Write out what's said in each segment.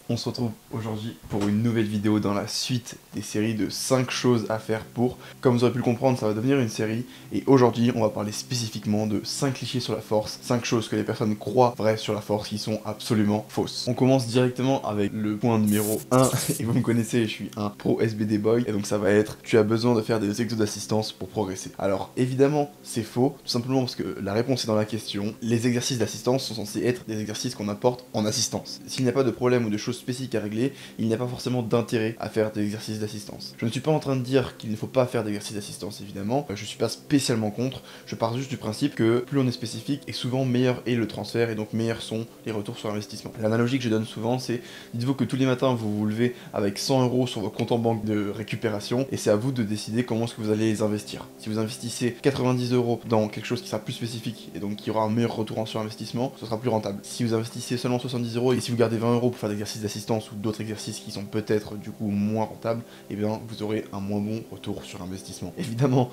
On se retrouve aujourd'hui pour une nouvelle vidéo dans la suite des séries de 5 choses à faire pour. Comme vous aurez pu le comprendre, ça va devenir une série et aujourd'hui on va parler spécifiquement de 5 clichés sur la force, 5 choses que les personnes croient vraies sur la force qui sont absolument fausses. On commence directement avec le point numéro 1 et vous me connaissez, je suis un pro SBD boy et donc ça va être tu as besoin de faire des exos d'assistance pour progresser. Alors évidemment c'est faux, tout simplement parce que la réponse est dans la question. Les exercices d'assistance sont censés être des exercices qu'on apporte en assistance. S'il n'y a pas de problème ou de choses spécifiques à régler, il n'y a pas forcément d'intérêt à faire des exercices d'assistance. Je ne suis pas en train de dire qu'il ne faut pas faire d'exercices d'assistance évidemment, je suis pas spécialement contre, je pars juste du principe que plus on est spécifique et souvent meilleur est le transfert et donc meilleurs sont les retours sur investissement. L'analogie que je donne souvent c'est, dites-vous que tous les matins vous vous levez avec 100 € sur votre compte en banque de récupération et c'est à vous de décider comment est-ce que vous allez les investir. Si vous investissez 90 € dans quelque chose qui sera plus spécifique et donc qui aura un meilleur retour sur investissement, ce sera plus rentable. Si vous investissez seulement 70 € et si vous gardez 20 € pour faire des exercices d'assistance ou d'autres exercices qui sont peut-être du coup moins rentables, et bien vous aurez un moins bon retour sur investissement. Évidemment,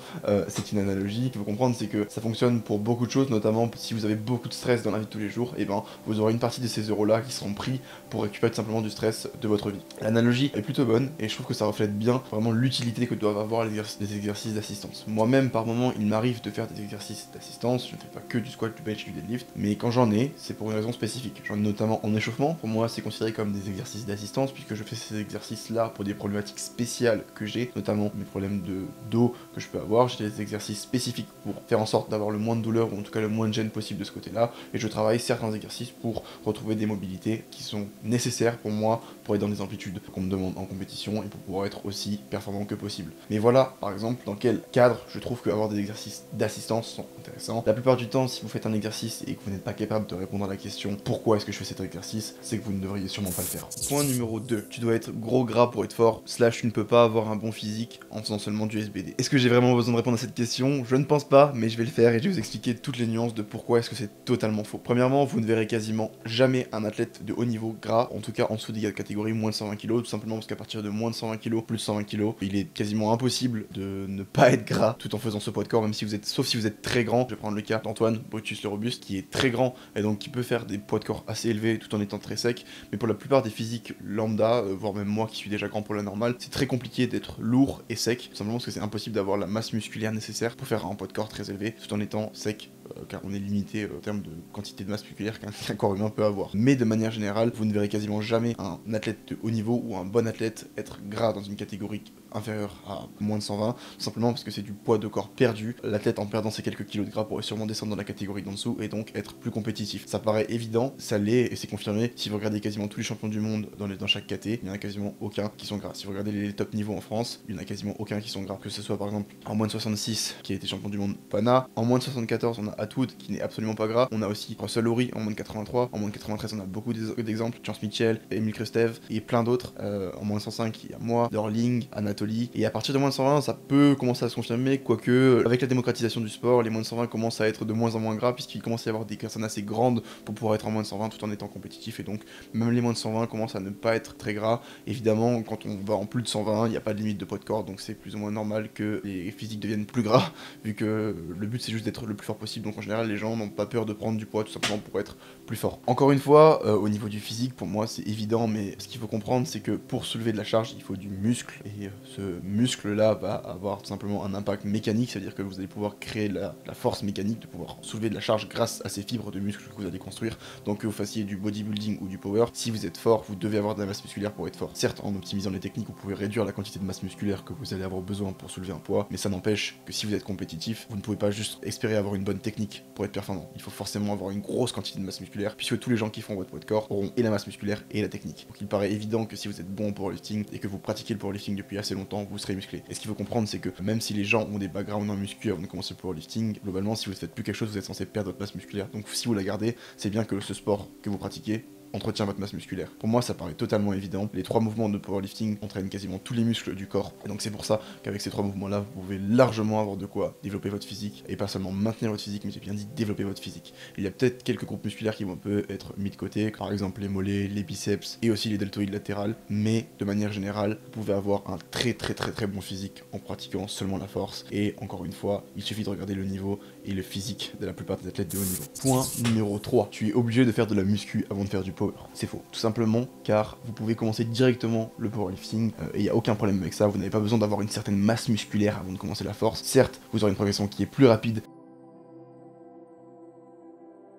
c'est une analogie. Ce qu'il faut comprendre, c'est que ça fonctionne pour beaucoup de choses, notamment si vous avez beaucoup de stress dans la vie de tous les jours, et bien vous aurez une partie de ces euros-là qui seront pris pour récupérer tout simplement du stress de votre vie. L'analogie est plutôt bonne et je trouve que ça reflète bien vraiment l'utilité que doivent avoir les exercices d'assistance. Moi-même, par moment, il m'arrive de faire des exercices d'assistance. Je ne fais pas que du squat, du bench, du deadlift, mais quand j'en ai, c'est pour une raison spécifique. J'en ai notamment en échauffement. Pour moi, c'est considéré comme des exercices d'assistance puisque je fais ces exercices-là pour des problématiques spéciales que j'ai, notamment mes problèmes de dos que je peux avoir. J'ai des exercices spécifiques pour faire en sorte d'avoir le moins de douleur ou en tout cas le moins de gêne possible de ce côté-là. Et je travaille certains exercices pour retrouver des mobilités qui sont nécessaires pour moi pour être dans les amplitudes qu'on me demande en compétition et pour pouvoir être aussi performant que possible. Mais voilà, par exemple, dans quel cadre je trouve qu'avoir des exercices d'assistance sont intéressants. La plupart du temps, si vous faites un exercice et que vous n'êtes pas capable de répondre à la question pourquoi est-ce que je fais cet exercice, c'est que vous ne devriez sûrement pas le faire. Point numéro 2. Tu dois être gros gras pour être fort, / tu ne peux pas avoir un bon physique en faisant seulement du SBD. Est-ce que j'ai vraiment besoin de répondre à cette question? Je ne pense pas, mais je vais le faire et je vais vous expliquer toutes les nuances de pourquoi est-ce que c'est totalement faux. Premièrement, vous ne verrez quasiment jamais un athlète de haut niveau gras, en tout cas en dessous des catégories moins de 120 kg, tout simplement parce qu'à partir de moins de 120 kg, plus de 120 kg, il est quasiment impossible de ne pas être gras tout en faisant ce poids de corps, même si vous êtes, sauf si vous êtes très grand. Je vais prendre le cas d'Antoine Brutus le Robuste, qui est très grand et donc qui peut faire des poids de corps assez élevés tout en étant très sec, mais pour la plupart des physiques lambda, voire même moi qui suis déjà grand pour la normale, c'est très compliqué d'être lourd et sec, tout simplement parce que c'est impossible d'avoir la masse musculaire nécessaire pour faire un poids de corps très élevé tout en étant sec, car on est limité en termes de quantité de masse musculaire qu'un corps humain peut avoir. Mais de manière générale, vous ne verrez quasiment jamais un athlète de haut niveau ou un bon athlète être gras dans une catégorie inférieure à moins de 120, tout simplement parce que c'est du poids de corps perdu. L'athlète en perdant ces quelques kilos de gras pourrait sûrement descendre dans la catégorie d'en dessous et donc être plus compétitif. Ça paraît évident, ça l'est et c'est confirmé. Si vous regardez quasiment tous les champions du monde dans chaque caté, il n'y en a quasiment aucun qui sont gras. Si vous regardez les top niveaux en France, il n'y en a quasiment aucun qui sont gras. Que ce soit par exemple en moins de 66 qui a été champion du monde Pana, en moins de 74 on a Atwood qui n'est absolument pas gras, on a aussi Russell Lowry en moins de 83, en moins de 93 on a beaucoup d'exemples, Chance Mitchell, Emil Krustev et plein d'autres. En moins de 105 il y a moi, Dorling, Anatoly, et à partir de moins de 120 ça peut commencer à se confirmer, quoique avec la démocratisation du sport, les moins de 120 commencent à être de moins en moins gras puisqu'il commence à y avoir des personnes assez grandes pour pouvoir être en moins de 120 tout en étant compétitif, et donc même les moins de 120 commencent à ne pas être très gras. Évidemment quand on va en plus de 120 il n'y a pas de limite de poids de corps, donc c'est plus ou moins normal que les physiques deviennent plus gras vu que le but c'est juste d'être le plus fort possible, donc en général les gens n'ont pas peur de prendre du poids tout simplement pour être plus fort. Encore une fois, au niveau du physique, pour moi c'est évident, mais ce qu'il faut comprendre c'est que pour soulever de la charge il faut du muscle, et ce muscle là va avoir tout simplement un impact mécanique, c'est à dire que vous allez pouvoir créer la force mécanique de pouvoir soulever de la charge grâce à ces fibres de muscle que vous allez construire. Donc que vous fassiez du bodybuilding ou du power, si vous êtes fort vous devez avoir de la masse musculaire pour être fort. Certes, en optimisant les techniques vous pouvez réduire la quantité de masse musculaire que vous allez avoir besoin pour soulever un poids, mais ça n'empêche que si vous êtes compétitif vous ne pouvez pas juste espérer avoir une bonne technique pour être performant. Il faut forcément avoir une grosse quantité de masse musculaire, puisque tous les gens qui font votre poids de corps auront et la masse musculaire et la technique. Donc il paraît évident que si vous êtes bon au powerlifting et que vous pratiquez le powerlifting depuis assez longtemps, vous serez musclé. Et ce qu'il faut comprendre, c'est que même si les gens ont des backgrounds en muscu avant de commencer le powerlifting, globalement si vous ne faites plus quelque chose, vous êtes censé perdre votre masse musculaire. Donc si vous la gardez, c'est bien que ce sport que vous pratiquez entretient votre masse musculaire. Pour moi, ça paraît totalement évident. Les 3 mouvements de powerlifting entraînent quasiment tous les muscles du corps. Et donc c'est pour ça qu'avec ces 3 mouvements-là, vous pouvez largement avoir de quoi développer votre physique. Et pas seulement maintenir votre physique, mais j'ai bien dit développer votre physique. Il y a peut-être quelques groupes musculaires qui vont un peu être mis de côté, par exemple les mollets, les biceps et aussi les deltoïdes latérales. Mais de manière générale, vous pouvez avoir un très bon physique en pratiquant seulement la force. Et encore une fois, il suffit de regarder le niveau et le physique de la plupart des athlètes de haut niveau. Point numéro 3, tu es obligé de faire de la muscu avant de faire du power. C'est faux, tout simplement car vous pouvez commencer directement le powerlifting et il n'y a aucun problème avec ça, vous n'avez pas besoin d'avoir une certaine masse musculaire avant de commencer la force. Certes, vous aurez une progression qui est plus rapide,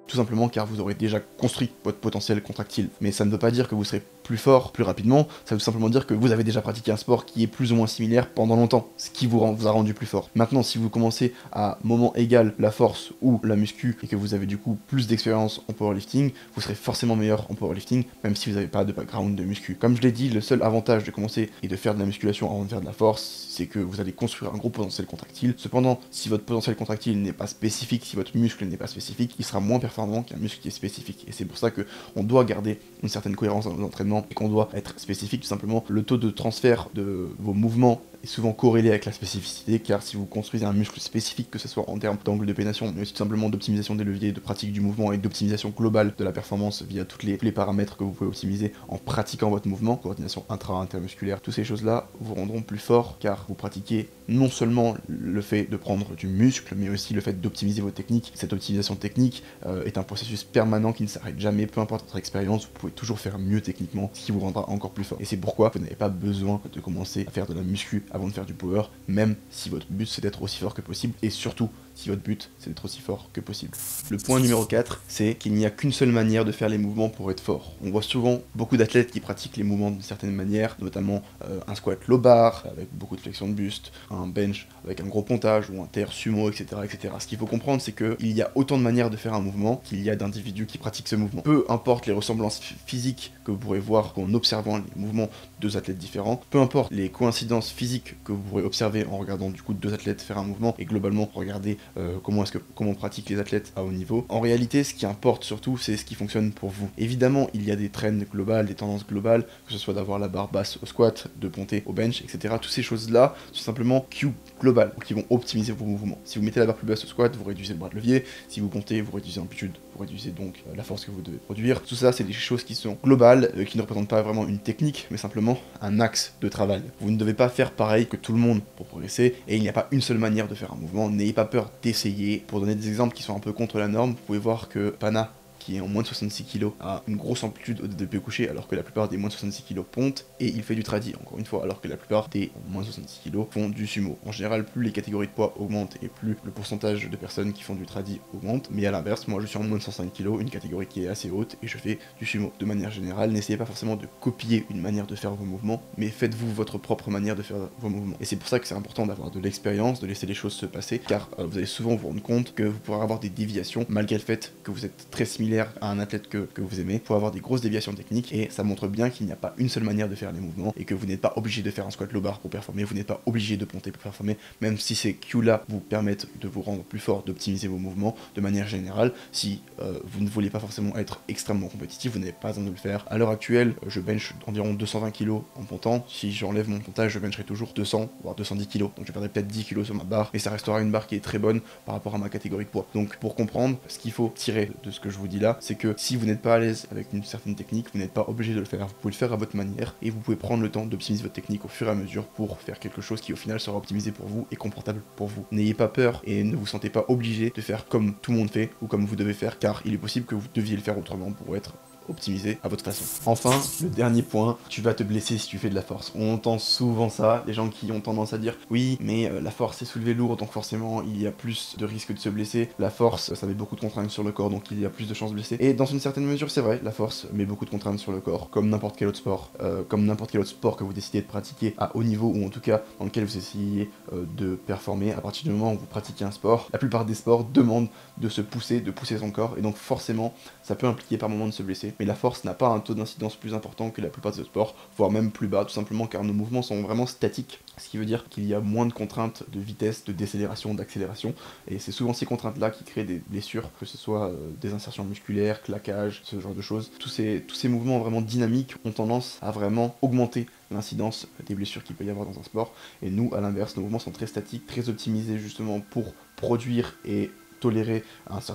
tout simplement car vous aurez déjà construit votre potentiel contractile. Mais ça ne veut pas dire que vous serez plus fort, plus rapidement, ça veut tout simplement dire que vous avez déjà pratiqué un sport qui est plus ou moins similaire pendant longtemps, ce qui vous a rendu plus fort. Maintenant, si vous commencez à moment égal la force ou la muscu, et que vous avez du coup plus d'expérience en powerlifting, vous serez forcément meilleur en powerlifting, même si vous n'avez pas de background de muscu. Comme je l'ai dit, le seul avantage de commencer et de faire de la musculation avant de faire de la force, c'est que vous allez construire un gros potentiel contractile. Cependant, si votre potentiel contractile n'est pas spécifique, si votre muscle n'est pas spécifique, il sera moins performant qu'un muscle qui est spécifique. Et c'est pour ça qu'on doit garder une certaine cohérence dans nos entraînements et qu'on doit être spécifique. Tout simplement, le taux de transfert de vos mouvements est souvent corrélé avec la spécificité, car si vous construisez un muscle spécifique, que ce soit en termes d'angle de pénétration, mais aussi tout simplement d'optimisation des leviers, de pratique du mouvement et d'optimisation globale de la performance via tous les paramètres que vous pouvez optimiser en pratiquant votre mouvement, coordination intra-intermusculaire, toutes ces choses-là vous rendront plus fort car vous pratiquez non seulement le fait de prendre du muscle, mais aussi le fait d'optimiser vos techniques. Cette optimisation technique est un processus permanent qui ne s'arrête jamais, peu importe votre expérience, vous pouvez toujours faire mieux techniquement, ce qui vous rendra encore plus fort. Et c'est pourquoi vous n'avez pas besoin de commencer à faire de la muscu avant de faire du power, même si votre but c'est d'être aussi fort que possible, et surtout si votre but c'est d'être aussi fort que possible. Le point numéro 4, c'est qu'il n'y a qu'une seule manière de faire les mouvements pour être fort. On voit souvent beaucoup d'athlètes qui pratiquent les mouvements d'une certaine manière, notamment un squat low bar avec beaucoup de flexion de buste, un bench avec un gros pontage ou un terre sumo, etc., etc. Ce qu'il faut comprendre, c'est qu'il y a autant de manières de faire un mouvement qu'il y a d'individus qui pratiquent ce mouvement. Peu importe les ressemblances physiques que vous pourrez voir en observant les mouvements de deux athlètes différents, peu importe les coïncidences physiques que vous pourrez observer en regardant du coup deux athlètes faire un mouvement et globalement regarder comment pratiquent les athlètes à haut niveau. En réalité, ce qui importe surtout, c'est ce qui fonctionne pour vous. Évidemment, il y a des trends globales, des tendances globales, que ce soit d'avoir la barre basse au squat, de ponter au bench, etc. Toutes ces choses-là sont simplement cues globales qui vont optimiser vos mouvements. Si vous mettez la barre plus basse au squat, vous réduisez le bras de levier. Si vous pontez, vous réduisez l'amplitude, vous réduisez donc la force que vous devez produire. Tout ça, c'est des choses qui sont globales, qui ne représentent pas vraiment une technique, mais simplement un axe de travail. Vous ne devez pas faire pareil que tout le monde pour progresser, et il n'y a pas une seule manière de faire un mouvement. N'ayez pas peur d'essayer. Pour donner des exemples qui sont un peu contre la norme, vous pouvez voir que Pana, qui est en moins de 66 kg, a une grosse amplitude au développé couché, alors que la plupart des moins de 66 kg pontent, et il fait du tradi, encore une fois, alors que la plupart des moins de 66 kg font du sumo. En général, plus les catégories de poids augmentent, et plus le pourcentage de personnes qui font du tradi augmente, mais à l'inverse, moi je suis en moins de 105 kg, une catégorie qui est assez haute, et je fais du sumo. De manière générale, n'essayez pas forcément de copier une manière de faire vos mouvements, mais faites-vous votre propre manière de faire vos mouvements. Et c'est pour ça que c'est important d'avoir de l'expérience, de laisser les choses se passer, car vous allez souvent vous rendre compte que vous pourrez avoir des déviations, malgré le fait que vous êtes très similaire à un athlète que vous aimez, pour avoir des grosses déviations techniques, et ça montre bien qu'il n'y a pas une seule manière de faire les mouvements, et que vous n'êtes pas obligé de faire un squat low bar pour performer, vous n'êtes pas obligé de ponter pour performer, même si ces cues-là vous permettent de vous rendre plus fort, d'optimiser vos mouvements. De manière générale, si vous ne voulez pas forcément être extrêmement compétitif, vous n'avez pas besoin de le faire. À l'heure actuelle, je bench environ 220 kg en pontant. Si j'enlève mon pontage, je bencherai toujours 200, voire 210 kg, donc je perdrai peut-être 10 kg sur ma barre, et ça restera une barre qui est très bonne par rapport à ma catégorie de poids. Donc pour comprendre, ce qu'il faut tirer de ce que je vous dis là, c'est que si vous n'êtes pas à l'aise avec une certaine technique, vous n'êtes pas obligé de le faire. Vous pouvez le faire à votre manière, et vous pouvez prendre le temps d'optimiser votre technique au fur et à mesure pour faire quelque chose qui au final sera optimisé pour vous et confortable pour vous. N'ayez pas peur et ne vous sentez pas obligé de faire comme tout le monde fait ou comme vous devez faire, car il est possible que vous deviez le faire autrement pour être optimisé à votre façon. Enfin, le dernier point, tu vas te blesser si tu fais de la force. On entend souvent ça, les gens qui ont tendance à dire oui, mais la force c'est soulever lourd, donc forcément il y a plus de risques de se blesser. La force, ça met beaucoup de contraintes sur le corps, donc il y a plus de chances de blesser. Et dans une certaine mesure, c'est vrai, la force met beaucoup de contraintes sur le corps, comme n'importe quel autre sport. Comme n'importe quel autre sport que vous décidez de pratiquer à haut niveau, ou en tout cas dans lequel vous essayez de performer. À partir du moment où vous pratiquez un sport, la plupart des sports demandent de se pousser, de pousser son corps, et donc forcément ça peut impliquer par moment de se blesser. Mais la force n'a pas un taux d'incidence plus important que la plupart des autres sports, voire même plus bas, tout simplement car nos mouvements sont vraiment statiques, ce qui veut dire qu'il y a moins de contraintes de vitesse, de décélération, d'accélération, et c'est souvent ces contraintes-là qui créent des blessures, que ce soit des insertions musculaires, claquage, ce genre de choses. Tous ces mouvements vraiment dynamiques ont tendance à vraiment augmenter l'incidence des blessures qu'il peut y avoir dans un sport, et nous, à l'inverse, nos mouvements sont très statiques, très optimisés justement pour produire et tolérer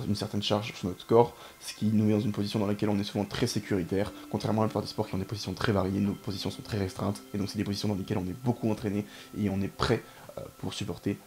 une certaine charge sur notre corps, ce qui nous met dans une position dans laquelle on est souvent très sécuritaire, contrairement à la plupart des sports qui ont des positions très variées. Nos positions sont très restreintes, et donc c'est des positions dans lesquelles on est beaucoup entraîné, et on est prêt pour supporter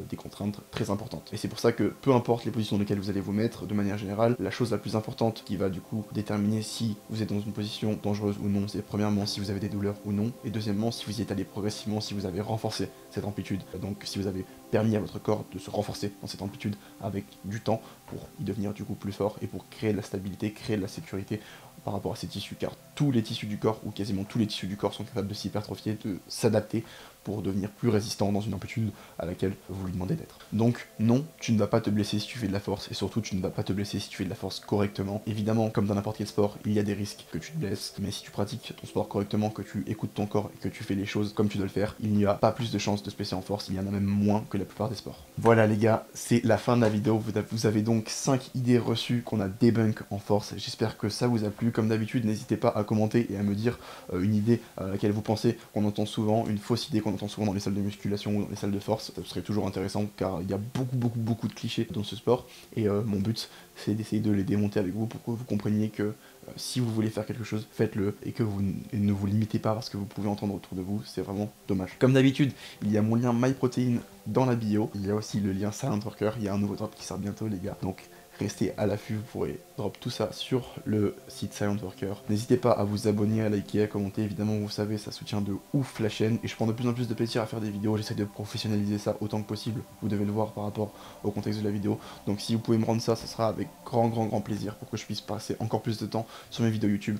des contraintes très importantes. Et c'est pour ça que peu importe les positions dans lesquelles vous allez vous mettre, de manière générale, la chose la plus importante qui va du coup déterminer si vous êtes dans une position dangereuse ou non, c'est premièrement si vous avez des douleurs ou non, et deuxièmement si vous y êtes allé progressivement, si vous avez renforcé cette amplitude, donc si vous avez permis à votre corps de se renforcer dans cette amplitude avec du temps pour y devenir du coup plus fort et pour créer de la stabilité, créer de la sécurité par rapport à ces tissus, car tous les tissus du corps, ou quasiment tous les tissus du corps sont capables de s'hypertrophier, de s'adapter pour devenir plus résistant dans une amplitude à laquelle vous lui demandez d'être. Donc non, tu ne vas pas te blesser si tu fais de la force, et surtout tu ne vas pas te blesser si tu fais de la force correctement. Évidemment, comme dans n'importe quel sport, il y a des risques que tu te blesses, mais si tu pratiques ton sport correctement, que tu écoutes ton corps et que tu fais les choses comme tu dois le faire, il n'y a pas plus de chances de se blesser en force, il y en a même moins que la plupart des sports. Voilà les gars, c'est la fin de la vidéo, vous avez donc 5 idées reçues qu'on a débunk en force, j'espère que ça vous a plu. Comme d'habitude, n'hésitez pas à commenter et à me dire une idée à laquelle vous pensez, qu'on entend souvent, une fausse idée qu'on entend souvent dans les salles de musculation ou dans les salles de force. Ça serait toujours intéressant car il y a beaucoup de clichés dans ce sport et mon but c'est d'essayer de les démonter avec vous pour que vous compreniez que si vous voulez faire quelque chose, faites-le et que vous ne vous limitez pas parce que vous pouvez entendre autour de vous, c'est vraiment dommage. Comme d'habitude, il y a mon lien MyProtein dans la bio, il y a aussi le lien Silent Worker, il y a un nouveau drop qui sort bientôt les gars, donc restez à l'affût, vous pourrez drop tout ça sur le site Silent Worker. N'hésitez pas à vous abonner, à liker, à commenter, évidemment vous savez ça soutient de ouf la chaîne et je prends de plus en plus de plaisir à faire des vidéos, j'essaie de professionnaliser ça autant que possible, vous devez le voir par rapport au contexte de la vidéo, donc si vous pouvez me rendre ça, ça sera avec grand plaisir pour que je puisse passer encore plus de temps sur mes vidéos YouTube.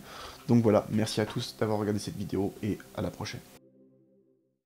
Donc voilà, merci à tous d'avoir regardé cette vidéo et à la prochaine.